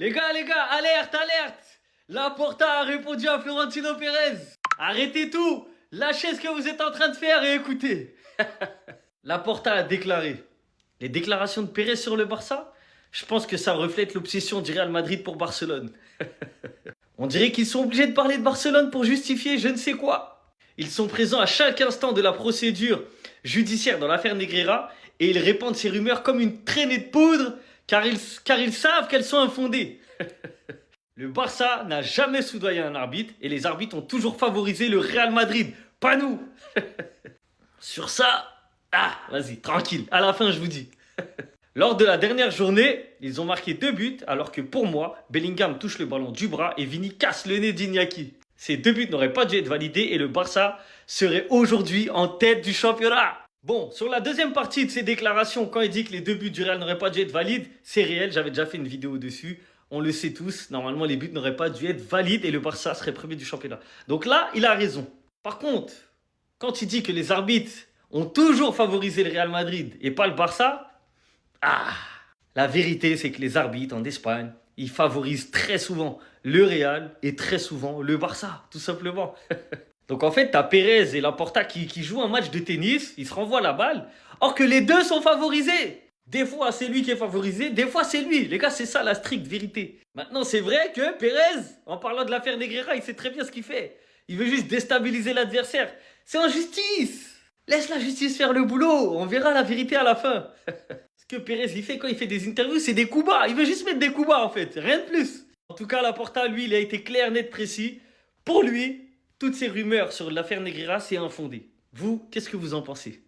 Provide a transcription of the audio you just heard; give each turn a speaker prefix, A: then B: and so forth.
A: Les gars, alerte, alerte! Laporta a répondu à Florentino Pérez. Arrêtez tout! Lâchez ce que vous êtes en train de faire et écoutez. Laporta a déclaré. Les déclarations de Pérez sur le Barça, je pense que ça reflète l'obsession du Real Madrid pour Barcelone. On dirait qu'ils sont obligés de parler de Barcelone pour justifier je ne sais quoi. Ils sont présents à chaque instant de la procédure judiciaire dans l'affaire Negreira et ils répandent ces rumeurs comme une traînée de poudre car ils savent qu'elles sont infondées. Le Barça n'a jamais soudoyé un arbitre et les arbitres ont toujours favorisé le Real Madrid, pas nous. Sur ça, vas-y, tranquille, à la fin je vous dis. Lors de la dernière journée, ils ont marqué 2 buts, alors que pour moi, Bellingham touche le ballon du bras et Vini casse le nez d'Iñaki. Ces 2 buts n'auraient pas dû être validés et le Barça serait aujourd'hui en tête du championnat. Bon, sur la deuxième partie de ces déclarations, quand il dit que les 2 buts du Real n'auraient pas dû être valides, c'est réel, j'avais déjà fait une vidéo dessus. On le sait tous, normalement les buts n'auraient pas dû être valides et le Barça serait premier du championnat. Donc là, il a raison. Par contre, quand il dit que les arbitres ont toujours favorisé le Real Madrid et pas le Barça, la vérité, c'est que les arbitres en Espagne, ils favorisent très souvent le Real et très souvent le Barça, tout simplement. Donc en fait, t'as Pérez et Laporta qui jouent un match de tennis, ils se renvoient la balle, or que les deux sont favorisés. Des fois, c'est lui qui est favorisé, des fois, c'est lui. Les gars, c'est ça la stricte vérité. Maintenant, c'est vrai que Pérez, en parlant de l'affaire Negreira, il sait très bien ce qu'il fait. Il veut juste déstabiliser l'adversaire. C'est en justice. Laisse la justice faire le boulot, on verra la vérité à la fin. Ce que Pérez il fait quand il fait des interviews, c'est des coups bas. Il veut juste mettre des coups bas en fait, rien de plus. En tout cas, Laporta, lui, il a été clair, net, précis. Pour lui, toutes ces rumeurs sur l'affaire Negreira, c'est infondé. Vous, qu'est-ce que vous en pensez?